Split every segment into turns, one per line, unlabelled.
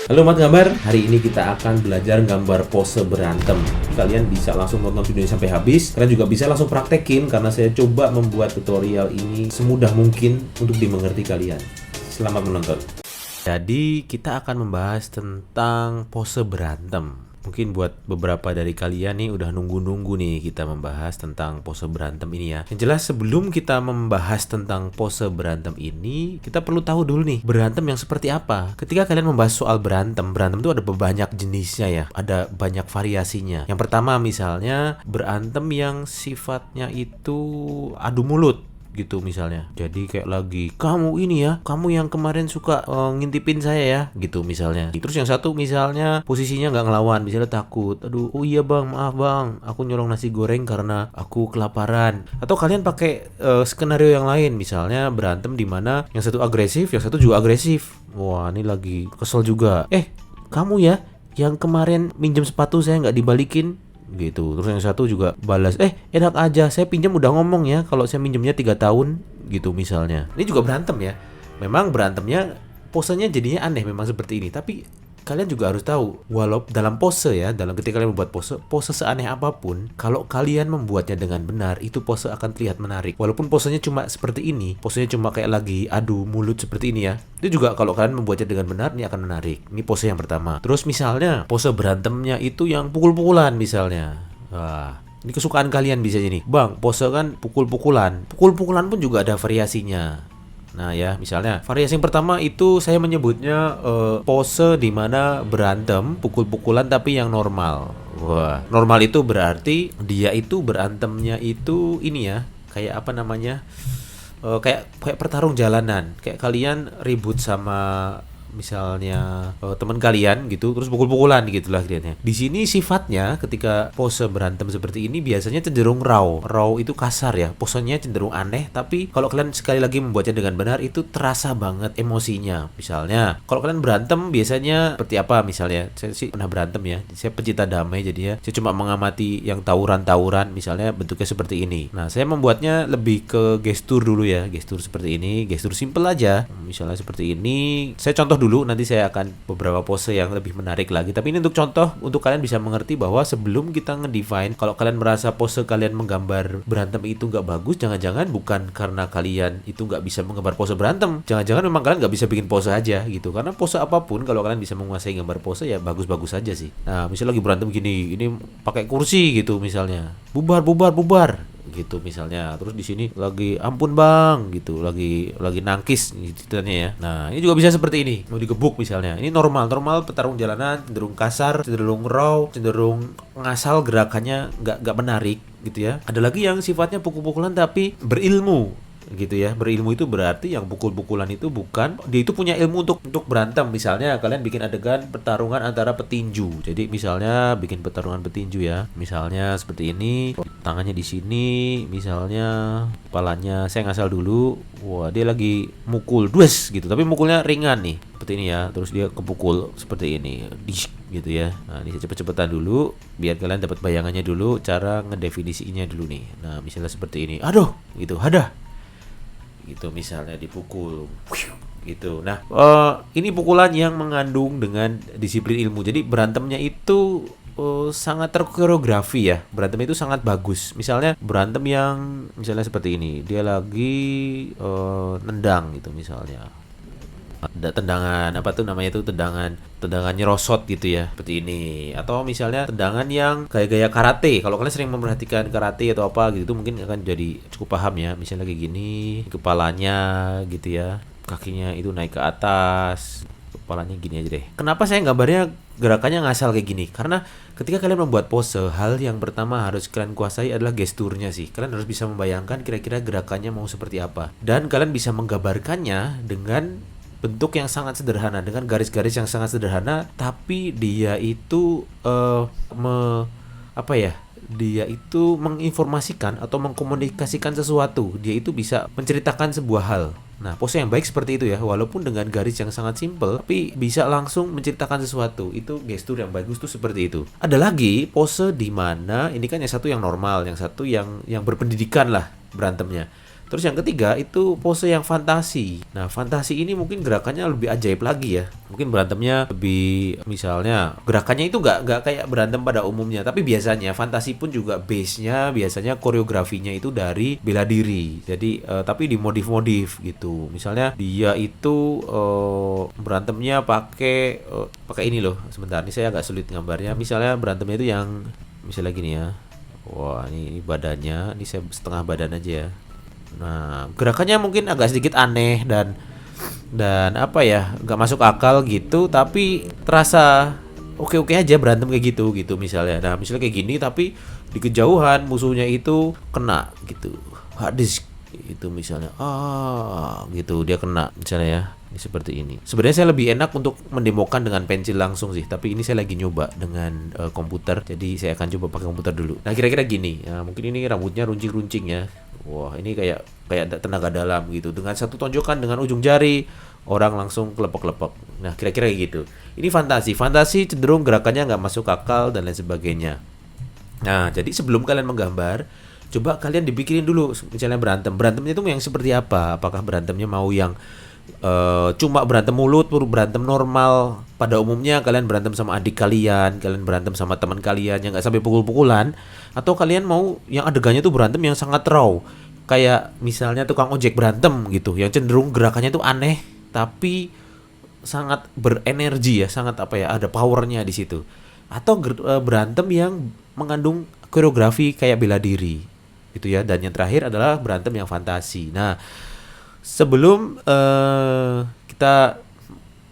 Halo Mat Gambar, hari ini kita akan belajar gambar pose berantem. Kalian bisa langsung nonton videonya sampai habis. Kalian juga bisa langsung praktekin karena saya coba membuat tutorial ini semudah mungkin untuk dimengerti kalian. Selamat menonton. Jadi kita akan membahas tentang pose berantem. Mungkin buat beberapa dari kalian nih udah nunggu-nunggu nih kita membahas tentang pose berantem ini ya. Yang jelas sebelum kita membahas tentang pose berantem ini, kita perlu tahu dulu nih berantem yang seperti apa. Ketika kalian membahas soal berantem itu ada banyak jenisnya ya. Ada banyak variasinya. Yang pertama misalnya berantem yang sifatnya itu adu mulut gitu misalnya. Jadi kayak lagi kamu ini ya, kamu yang kemarin suka ngintipin saya ya gitu misalnya. Terus yang satu misalnya posisinya nggak ngelawan, misalnya takut, aduh oh iya bang, maaf bang, aku nyolong nasi goreng karena aku kelaparan. Atau kalian pakai skenario yang lain, misalnya berantem di mana yang satu agresif, yang satu juga agresif. Wah ini lagi kesel juga. Kamu ya yang kemarin minjem sepatu saya nggak dibalikin gitu. Terus yang satu juga balas, enak aja, saya pinjam udah ngomong ya kalau saya minjemnya 3 tahun gitu misalnya. Ini juga berantem ya. Memang berantemnya posenya jadinya aneh memang seperti ini. Tapi kalian juga harus tahu, walau dalam pose ya, ketika kalian membuat pose seaneh apapun, kalau kalian membuatnya dengan benar, itu pose akan terlihat menarik. Walaupun posenya cuma seperti ini, posenya cuma kayak lagi adu mulut seperti ini ya, itu juga kalau kalian membuatnya dengan benar, ini akan menarik. Ini pose yang pertama. Terus misalnya, pose berantemnya itu yang pukul-pukulan misalnya. Wah, ini kesukaan kalian bisa jadi. Bang, pose kan pukul-pukulan. Pukul-pukulan pun juga ada variasinya. Nah ya, misalnya variasi yang pertama itu saya menyebutnya pose di mana berantem pukul-pukulan tapi yang normal. Wah, normal itu berarti dia itu berantemnya itu ini ya, kayak apa namanya? Kayak pertarung jalanan. Kayak kalian ribut sama misalnya teman kalian gitu, terus pukul-pukulan gitulah kalian. Di sini sifatnya ketika pose berantem seperti ini biasanya cenderung raw itu kasar ya, posenya cenderung aneh. Tapi kalau kalian sekali lagi membuatnya dengan benar itu terasa banget emosinya. Misalnya kalau kalian berantem biasanya seperti apa, misalnya saya sih pernah berantem ya, saya pecinta damai jadi ya saya cuma mengamati yang tawuran misalnya bentuknya seperti ini. Nah saya membuatnya lebih ke gestur dulu ya, gestur seperti ini, gestur simple aja. Misalnya seperti ini, saya contoh dulu, nanti saya akan beberapa pose yang lebih menarik lagi. Tapi ini untuk contoh, untuk kalian bisa mengerti bahwa sebelum kita ngedefine, kalau kalian merasa pose kalian menggambar berantem itu nggak bagus, jangan-jangan bukan karena kalian itu nggak bisa menggambar pose berantem. Jangan-jangan memang kalian nggak bisa bikin pose aja gitu. Karena pose apapun, kalau kalian bisa menguasai gambar pose ya bagus-bagus aja sih. Nah, misalnya lagi berantem gini, ini pakai kursi gitu misalnya. Bubar gitu misalnya. Terus di sini lagi ampun bang gitu, lagi nangkis gitu ya. Nah ini juga bisa seperti ini, mau digebuk misalnya. Ini normal petarung jalanan, cenderung kasar, cenderung raw, cenderung ngasal, gerakannya nggak menarik gitu ya. Ada lagi yang sifatnya pukul-pukulan tapi berilmu gitu ya. Berilmu itu berarti yang pukul-pukulan itu bukan, dia itu punya ilmu untuk berantem. Misalnya kalian bikin adegan pertarungan antara petinju. Jadi misalnya bikin pertarungan petinju ya. Misalnya seperti ini, tangannya di sini, misalnya kepalanya saya ngasal dulu. Wah, dia lagi mukul dues gitu, tapi mukulnya ringan nih. Seperti ini ya. Terus dia kepukul seperti ini. Dish gitu ya. Nah, ini cepet-cepetan dulu biar kalian dapat bayangannya dulu, cara ngedefinisinya dulu nih. Nah, misalnya seperti ini. Aduh, gitu. Hadah. Gitu misalnya dipukul gitu. Nah ini pukulan yang mengandung dengan disiplin ilmu. Jadi berantemnya itu sangat terkoreografi ya. Berantem itu sangat bagus. Misalnya berantem yang misalnya seperti ini, dia lagi nendang gitu misalnya. Ada tendangan apa tuh namanya tuh, tendangan nyerosot gitu ya, seperti ini. Atau misalnya tendangan yang gaya-gaya karate. Kalau kalian sering memperhatikan karate atau apa gitu, mungkin akan jadi cukup paham ya. Misalnya kayak gini, kepalanya gitu ya, kakinya itu naik ke atas, kepalanya gini aja deh. Kenapa saya gambarnya gerakannya ngasal kayak gini? Karena ketika kalian membuat pose, hal yang pertama harus kalian kuasai adalah gesturnya sih. Kalian harus bisa membayangkan kira-kira gerakannya mau seperti apa, dan kalian bisa menggambarkannya dengan bentuk yang sangat sederhana, dengan garis-garis yang sangat sederhana, tapi dia itu dia itu menginformasikan atau mengkomunikasikan sesuatu. Dia itu bisa menceritakan sebuah hal. Nah, pose yang baik seperti itu ya, walaupun dengan garis yang sangat simple, tapi bisa langsung menceritakan sesuatu. Itu gestur yang bagus tuh seperti itu. Ada lagi pose di mana ini kan yang satu yang normal, yang satu yang berpendidikan lah berantemnya. Terus yang ketiga itu pose yang fantasi. Nah, fantasi ini mungkin gerakannya lebih ajaib lagi ya. Mungkin berantemnya lebih, misalnya gerakannya itu nggak kayak berantem pada umumnya, tapi biasanya fantasi pun juga base-nya biasanya koreografinya itu dari bela diri. Jadi tapi dimodif-modif gitu. Misalnya dia itu berantemnya pakai ini loh. Sebentar, ini saya agak sulit gambarnya. Misalnya berantemnya itu yang misalnya gini ya. Wah, ini badannya, ini saya setengah badan aja ya. Nah, gerakannya mungkin agak sedikit aneh dan apa ya, nggak masuk akal gitu, tapi terasa oke-oke aja berantem kayak gitu misalnya. Nah, misalnya kayak gini tapi di kejauhan musuhnya itu kena gitu. Hadis itu misalnya gitu dia kena misalnya ya. Ini seperti ini. Sebenarnya saya lebih enak untuk mendemokan dengan pensil langsung sih, tapi ini saya lagi nyoba dengan komputer. Jadi saya akan coba pakai komputer dulu. Nah, kira-kira gini. Nah, mungkin ini rambutnya runcing-runcing ya. Wah, ini kayak tenaga dalam gitu. Dengan satu tonjokan dengan ujung jari, orang langsung kelepek-kelepek. Nah, kira-kira kayak gitu. Ini fantasi. Fantasi cenderung gerakannya nggak masuk akal dan lain sebagainya. Nah, jadi sebelum kalian menggambar, coba kalian dipikirin dulu. Misalnya berantemnya itu yang seperti apa? Apakah berantemnya mau yang cuma berantem mulut, berantem normal pada umumnya, kalian berantem sama adik kalian berantem sama teman kalian yang nggak sampai pukul-pukulan, atau kalian mau yang adegannya tuh berantem yang sangat raw, kayak misalnya tukang ojek berantem gitu, yang cenderung gerakannya tuh aneh tapi sangat berenergi ya, sangat apa ya, ada powernya di situ, atau berantem yang mengandung koreografi kayak bela diri gitu ya, dan yang terakhir adalah berantem yang fantasi. Nah, sebelum kita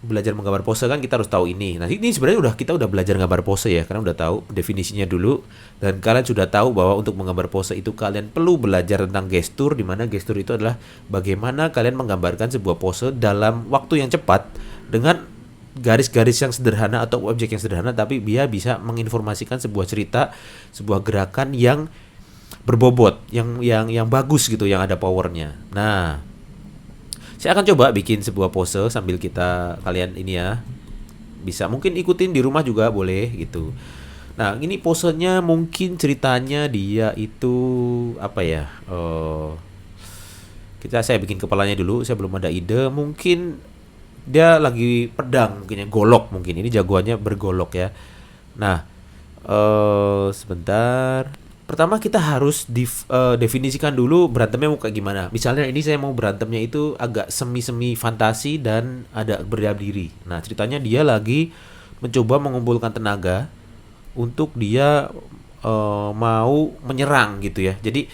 belajar menggambar pose kan kita harus tahu ini. Nah, ini sebenarnya kita udah belajar gambar pose ya, karena udah tahu definisinya dulu, dan kalian sudah tahu bahwa untuk menggambar pose itu kalian perlu belajar tentang gestur, di mana gestur itu adalah bagaimana kalian menggambarkan sebuah pose dalam waktu yang cepat dengan garis-garis yang sederhana atau objek yang sederhana, tapi dia bisa menginformasikan sebuah cerita, sebuah gerakan yang berbobot, yang bagus gitu, yang ada powernya. Nah, saya akan coba bikin sebuah pose sambil kalian ini ya, bisa mungkin ikutin di rumah juga boleh gitu. Nah, ini posenya mungkin ceritanya dia itu apa ya? Saya bikin kepalanya dulu. Saya belum ada ide. Mungkin dia lagi pedang, mungkin ya, golok mungkin. Ini jagoannya bergolok ya. Nah, sebentar. Pertama kita harus definisikan dulu berantemnya mau kayak gimana. Misalnya ini saya mau berantemnya itu agak semi-semi fantasi dan ada bela diri. Nah, ceritanya dia lagi mencoba mengumpulkan tenaga untuk dia mau menyerang gitu ya. Jadi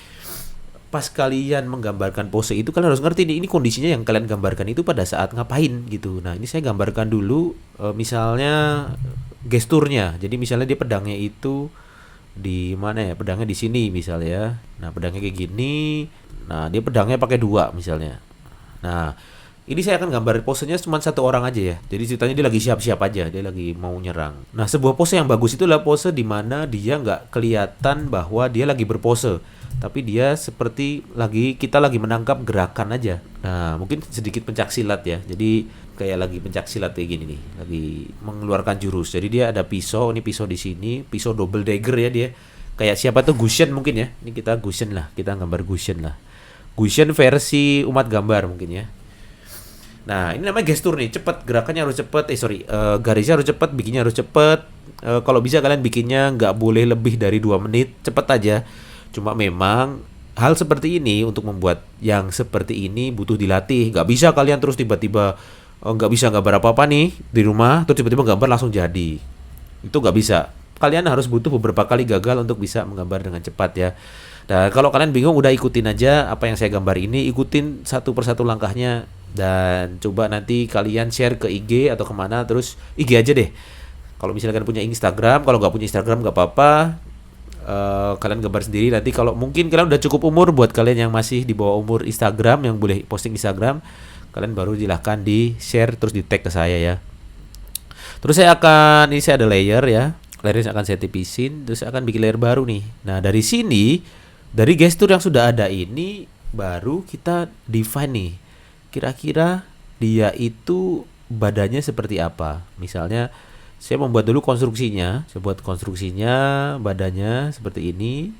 pas kalian menggambarkan pose itu kalian harus ngerti nih, ini kondisinya yang kalian gambarkan itu pada saat ngapain gitu. Nah, ini saya gambarkan dulu misalnya gesturnya. Jadi misalnya dia pedangnya itu di mana ya, pedangnya di sini misalnya ya. Nah, pedangnya kayak gini. Nah, dia pedangnya pakai 2 misalnya. Nah, ini saya akan gambar posenya cuma satu orang aja ya. Jadi ceritanya dia lagi siap-siap aja, dia lagi mau nyerang. Nah, sebuah pose yang bagus itu adalah pose di mana dia nggak kelihatan bahwa dia lagi berpose, tapi dia seperti kita lagi menangkap gerakan aja. Nah, mungkin sedikit pencak silat ya. Jadi kayak lagi pencak silat kayak gini nih, lagi mengeluarkan jurus. Jadi dia ada pisau, ini pisau di sini, pisau double dagger ya dia. Kayak siapa tuh, Gushen mungkin ya. Ini kita Gushen lah, kita gambar Gushen lah. Gushen versi umat gambar mungkin ya. Nah, ini namanya gestur nih, cepet, gerakannya harus cepet. Garisnya harus cepet, bikinnya harus cepet. Kalau bisa kalian bikinnya nggak boleh lebih dari 2 menit, cepet aja. Cuma memang hal seperti ini, untuk membuat yang seperti ini butuh dilatih. Nggak bisa kalian terus tiba-tiba nggak bisa gambar apa-apa nih di rumah, terus tiba-tiba gambar langsung jadi. Itu nggak bisa. Kalian harus butuh beberapa kali gagal untuk bisa menggambar dengan cepat ya. Dan kalau kalian bingung, udah ikutin aja apa yang saya gambar ini, ikutin satu persatu langkahnya, dan coba nanti kalian share ke IG atau kemana. Terus IG aja deh. Kalau misalnya kalian punya Instagram, kalau nggak punya Instagram nggak apa-apa. Kalian gambar sendiri. Nanti kalau mungkin kalian udah cukup umur, buat kalian yang masih di bawah umur Instagram yang boleh posting Instagram, kalian baru silahkan di share terus di tag ke saya ya. Terus saya ada layer ya, layernya akan saya tipisin, terus saya akan bikin layer baru nih. Nah, dari sini, dari gestur yang sudah ada ini, baru kita define nih, kira-kira dia itu badannya seperti apa. Misalnya saya membuat dulu konstruksinya, badannya seperti ini,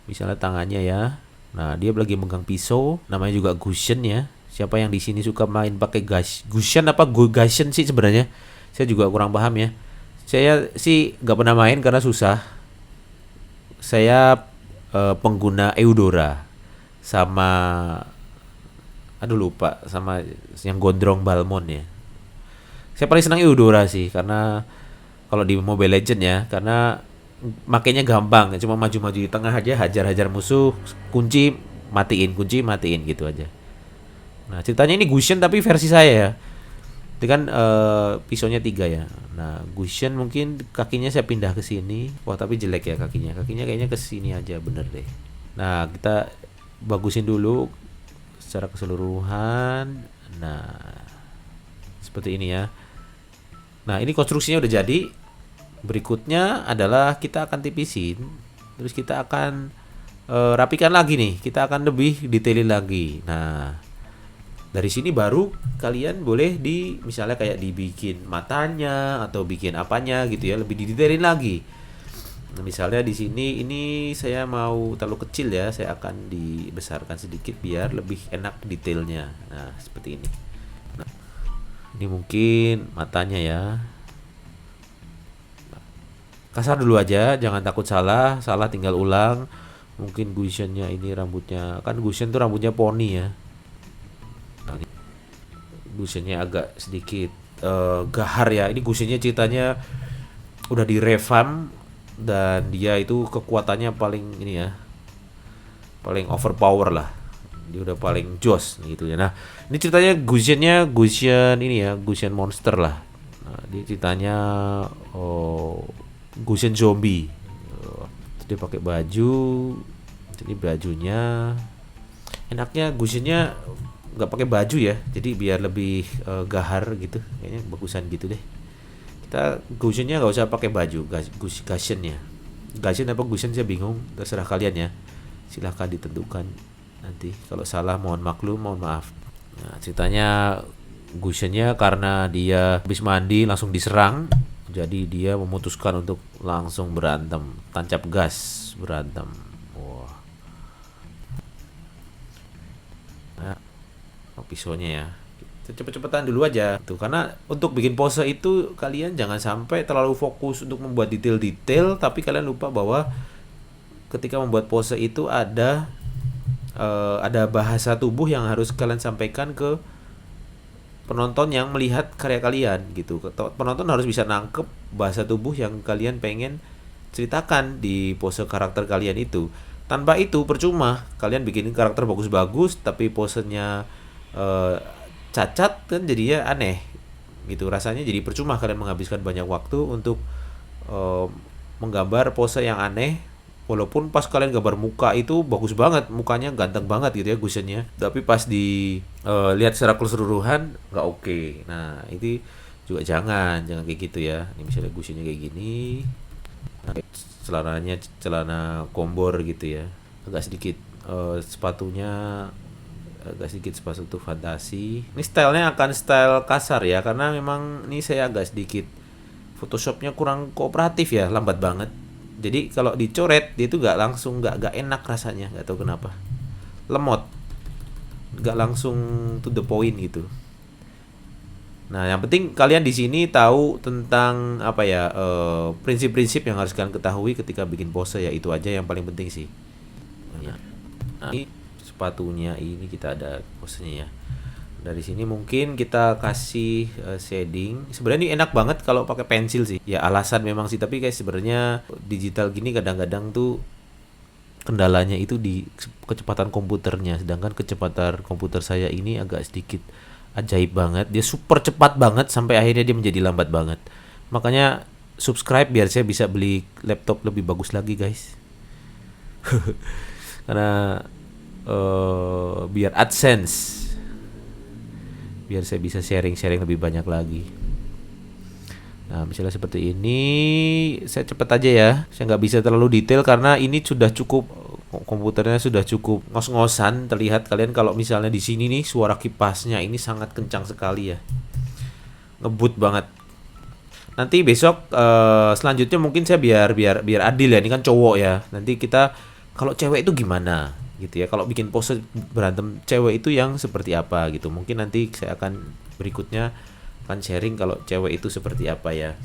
misalnya tangannya ya. Nah, dia lagi megang pisau, namanya juga Gushen ya. Siapa yang di sini suka main pakai Gushen apa Gushen sih sebenarnya? Saya juga kurang paham ya. Saya sih nggak pernah main karena susah. Saya pengguna Eudora sama aduh lupa sama yang gondrong Balmond ya. Saya paling senang Eudora sih karena kalau di Mobile Legend ya, karena makainya gampang, cuma maju-maju di tengah aja, hajar-hajar musuh, kunci matiin gitu aja. Nah ceritanya ini Gushen tapi versi saya ya. Itu kan pisaunya 3 ya. Nah Gushen mungkin kakinya saya pindah ke sini. Wah tapi jelek ya kakinya. Kakinya kayaknya ke sini aja bener deh. Nah kita bagusin dulu secara keseluruhan. Nah seperti ini ya. Nah ini konstruksinya udah jadi. Berikutnya adalah kita akan tipisin, terus kita akan rapikan lagi nih. Kita akan lebih detailin lagi. Nah dari sini baru kalian boleh misalnya kayak dibikin matanya atau bikin apanya gitu ya, lebih didetailin lagi. Nah, misalnya di sini ini saya mau terlalu kecil ya, saya akan dibesarkan sedikit biar lebih enak detailnya. Nah seperti ini. Nah, ini mungkin matanya ya. Kasar dulu aja, jangan takut salah tinggal ulang. Mungkin Gushennya ini rambutnya, kan Gushen tuh rambutnya poni ya. Nah, ini Gushennya agak sedikit gahar ya. Ini Gushennya ceritanya udah direvamp dan dia itu kekuatannya paling ini ya, paling overpower lah. Dia udah paling jos gitu ya. Nah ini ceritanya Gushen ini ya, Gushen monster lah. Nah, dia ceritanya Gushen zombie. Dia pakai baju. Jadi bajunya enaknya Gushennya nggak pakai baju ya. Jadi biar lebih gahar gitu. Kayaknya bagusan gitu deh. Kita Gushennya nggak usah pakai baju. Gushennya. Gushen apa Gushen saya bingung. Terserah kalian ya. Silahkan ditentukan nanti. Kalau salah mohon maklum, mohon maaf. Nah ceritanya Gushennya karena dia habis mandi langsung diserang. Jadi dia memutuskan untuk langsung berantem, tancap gas berantem. Wah. Nah, pisaunya ya. Cepet-cepetan dulu aja tuh, karena untuk bikin pose itu kalian jangan sampai terlalu fokus untuk membuat detail-detail, tapi kalian lupa bahwa ketika membuat pose itu ada bahasa tubuh yang harus kalian sampaikan ke penonton yang melihat karya kalian gitu. Penonton harus bisa nangkep bahasa tubuh yang kalian pengen ceritakan di pose karakter kalian itu. Tanpa itu percuma kalian bikin karakter bagus-bagus tapi posenya cacat, kan jadinya aneh gitu. Rasanya jadi percuma kalian menghabiskan banyak waktu untuk menggambar pose yang aneh. Walaupun pas kalian gambar muka itu bagus banget, mukanya ganteng banget gitu ya Gushennya, tapi pas lihat secara keseluruhan nggak oke. Nah itu juga jangan kayak gitu ya. Ini misalnya Gushennya kayak gini, nah, celananya celana kombor gitu ya, agak sedikit sepatunya agak sedikit sepatu fantasi. Ini stylenya akan style kasar ya, karena memang ini saya agak sedikit Photoshopnya kurang kooperatif ya, lambat banget. Jadi kalau dicoret dia itu nggak enak rasanya, nggak tahu kenapa, lemot, nggak langsung to the point gitu. Nah yang penting kalian di sini tahu tentang apa ya, prinsip-prinsip yang harus kalian ketahui ketika bikin pose ya, itu aja yang paling penting sih. Nah, ini sepatunya ini kita ada posenya ya. Dari sini mungkin kita kasih shading. Sebenarnya ini enak banget kalau pakai pensil sih. Ya alasan memang sih, tapi kayak sebenarnya digital gini kadang-kadang tuh kendalanya itu di kecepatan komputernya. Sedangkan kecepatan komputer saya ini agak sedikit ajaib banget. Dia super cepat banget sampai akhirnya dia menjadi lambat banget. Makanya subscribe biar saya bisa beli laptop lebih bagus lagi, guys. Karena biar AdSense, biar saya bisa sharing lebih banyak lagi. Nah misalnya seperti ini, saya cepet aja ya, saya nggak bisa terlalu detail karena ini sudah cukup, komputernya sudah cukup ngos-ngosan. Terlihat kalian kalau misalnya di sini nih suara kipasnya ini sangat kencang sekali ya, ngebut banget. Nanti besok selanjutnya mungkin saya biar adil ya, ini kan cowok ya. Nanti kita kalau cewek itu gimana? gitu ya. Kalau bikin pose berantem cewek itu yang seperti apa gitu. Mungkin nanti saya akan berikutnya akan sharing kalau cewek itu seperti apa ya.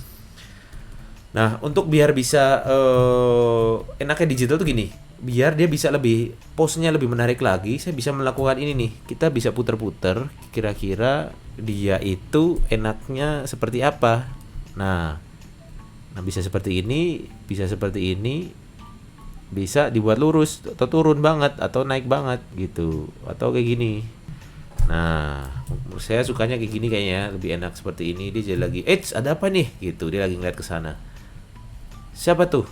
Nah, untuk biar bisa enaknya digital tuh gini, biar dia bisa lebih pose-nya lebih menarik lagi, saya bisa melakukan ini nih. Kita bisa puter-puter kira-kira dia itu enaknya seperti apa. Nah, bisa seperti ini, bisa seperti ini, bisa dibuat lurus atau turun banget atau naik banget gitu. Atau kayak gini. Nah, saya sukanya kayak gini kayaknya lebih enak seperti ini. Dia jadi lagi, ada apa nih?" gitu. Dia lagi ngeliat ke sana. "Siapa tuh?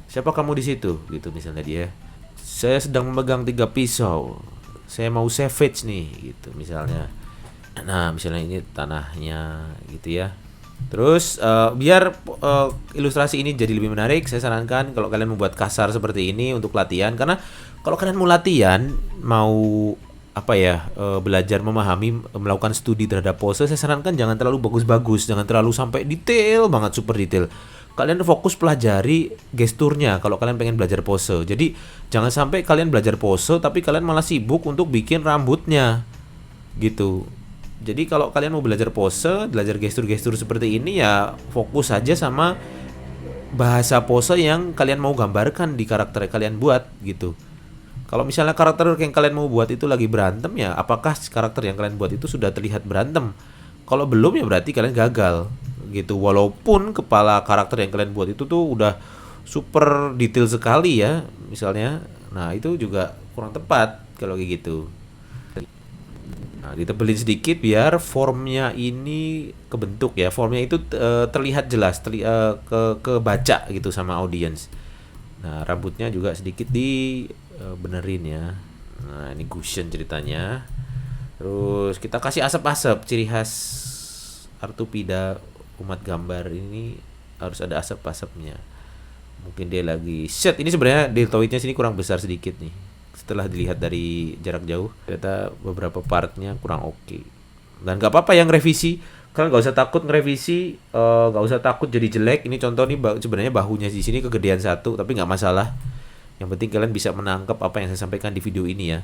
Siapa kamu di situ?" gitu misalnya dia. "Saya sedang memegang 3 pisau. Saya mau savage nih," gitu misalnya. Nah, misalnya ini tanahnya gitu ya. Terus biar ilustrasi ini jadi lebih menarik, saya sarankan kalau kalian membuat kasar seperti ini untuk latihan, karena kalau kalian mau latihan, mau apa ya, belajar memahami, melakukan studi terhadap pose, saya sarankan jangan terlalu bagus-bagus, jangan terlalu sampai detail banget, super detail. Kalian fokus pelajari gesturnya kalau kalian pengen belajar pose. Jadi jangan sampai kalian belajar pose tapi kalian malah sibuk untuk bikin rambutnya gitu. Jadi kalau kalian mau belajar pose, belajar gestur-gestur seperti ini, ya fokus saja sama bahasa pose yang kalian mau gambarkan di karakter yang kalian buat gitu. Kalau misalnya karakter yang kalian mau buat itu lagi berantem, ya apakah karakter yang kalian buat itu sudah terlihat berantem? Kalau belum, ya berarti kalian gagal gitu. Walaupun kepala karakter yang kalian buat itu tuh udah super detail sekali ya misalnya. Nah, itu juga kurang tepat kalau kayak gitu. Nah, ditebelin sedikit biar formnya ini kebentuk ya. Formnya itu terlihat jelas, kebaca gitu sama audiens. Nah, rambutnya juga sedikit benerin ya. Nah, ini cushion ceritanya. Terus kita kasih asap-asap, ciri khas Artupida umat gambar ini harus ada asap-asapnya. Mungkin dia lagi set. Ini sebenarnya deltoidnya sini kurang besar sedikit nih. Setelah dilihat dari jarak jauh, ternyata beberapa partnya kurang oke. Dan gak apa-apa yang revisi. Kalian gak usah takut ngerevisi, gak usah takut jadi jelek. Ini contoh nih, sebenarnya bahunya di sini kegedean satu, tapi nggak masalah. Yang penting kalian bisa menangkap apa yang saya sampaikan di video ini ya.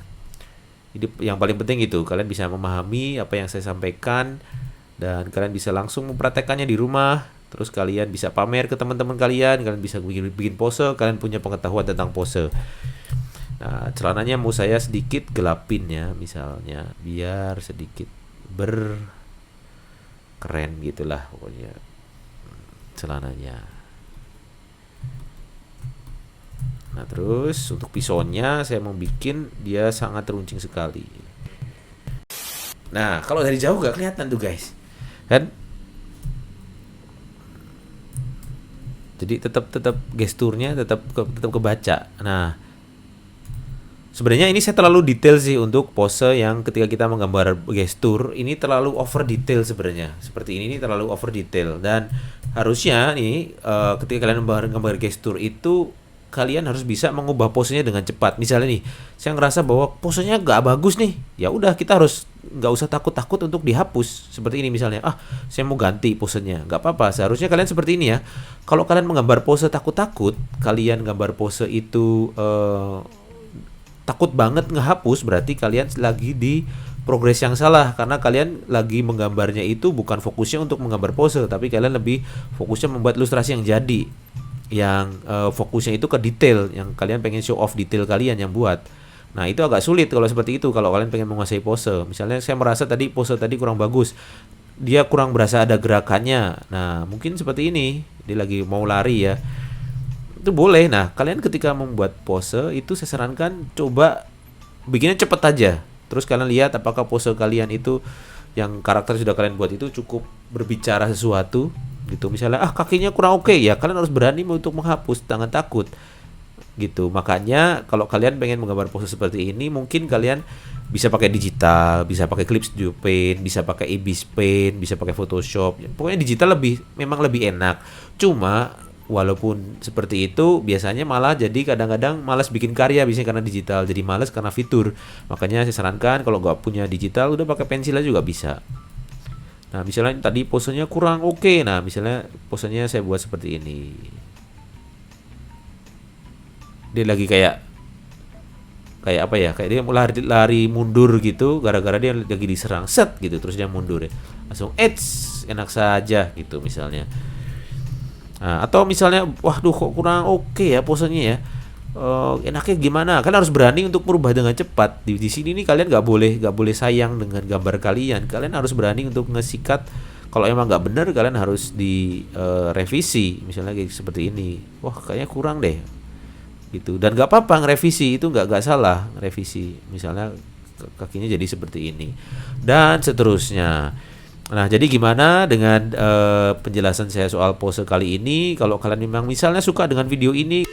Jadi yang paling penting itu kalian bisa memahami apa yang saya sampaikan dan kalian bisa langsung mempraktekannya di rumah. Terus kalian bisa pamer ke teman-teman kalian bisa bikin pose, kalian punya pengetahuan tentang pose. Nah, celananya mau saya sedikit gelapin ya, misalnya biar sedikit keren gitulah pokoknya celananya. Nah, terus untuk pisaunya saya mau bikin dia sangat runcing sekali. Nah, kalau dari jauh gak kelihatan tuh guys, kan? Jadi tetap gesturnya tetap kebaca. Nah, sebenarnya ini saya terlalu detail sih untuk pose yang ketika kita menggambar gestur ini terlalu over detail sebenarnya. Seperti ini terlalu over detail dan harusnya nih ketika kalian menggambar gestur itu kalian harus bisa mengubah posenya dengan cepat. Misalnya nih, saya ngerasa bahwa posenya gak bagus nih. Ya udah, kita harus nggak usah takut-takut untuk dihapus. Seperti ini misalnya, saya mau ganti posenya. Nggak apa-apa, seharusnya kalian seperti ini ya. Kalau kalian menggambar pose takut-takut, kalian gambar pose itu takut banget ngehapus, berarti kalian lagi di progres yang salah. Karena kalian lagi menggambarnya itu bukan fokusnya untuk menggambar pose, tapi kalian lebih fokusnya membuat ilustrasi yang jadi, yang fokusnya itu ke detail, yang kalian pengen show off detail kalian yang buat. Nah, itu agak sulit kalau seperti itu, kalau kalian pengen menguasai pose. Misalnya saya merasa tadi pose tadi kurang bagus, dia kurang berasa ada gerakannya. Nah, mungkin seperti ini, dia lagi mau lari ya, itu boleh. Nah, kalian ketika membuat pose itu saya sarankan coba bikinnya cepet aja. Terus kalian lihat apakah pose kalian itu yang karakter sudah kalian buat itu cukup berbicara sesuatu gitu. Misalnya kakinya kurang oke, ya kalian harus berani untuk menghapus, jangan takut gitu. Makanya kalau kalian pengen menggambar pose seperti ini, mungkin kalian bisa pakai digital, bisa pakai Clip Studio Paint, bisa pakai Ibis Paint, bisa pakai Photoshop. Pokoknya digital memang lebih enak. Cuma walaupun seperti itu, biasanya malah jadi kadang-kadang malas bikin karya, biasanya karena digital. Jadi malas karena fitur. Makanya saya sarankan kalau nggak punya digital, udah pakai pensil aja juga bisa. Nah, misalnya tadi posenya kurang oke. Nah, misalnya posenya saya buat seperti ini. Dia lagi kayak kayak apa ya, kayak dia mau lari mundur gitu gara-gara dia lagi diserang, set gitu, terus dia mundur ya, langsung enak saja gitu misalnya. Nah, atau misalnya, waduh kok kurang oke ya posenya ya. Enaknya gimana? Kalian harus berani untuk merubah dengan cepat. Di sini nih kalian nggak boleh sayang dengan gambar kalian. Kalian harus berani untuk ngesikat. Kalau emang nggak benar, kalian harus direvisi. Misalnya kayak seperti ini. Wah, kayaknya kurang deh. Gitu. Dan nggak apa-apa ngerevisi, itu nggak salah revisi. Misalnya kakinya jadi seperti ini. Dan seterusnya. Nah, jadi gimana dengan penjelasan saya soal pose kali ini? Kalau kalian memang misalnya suka dengan video ini,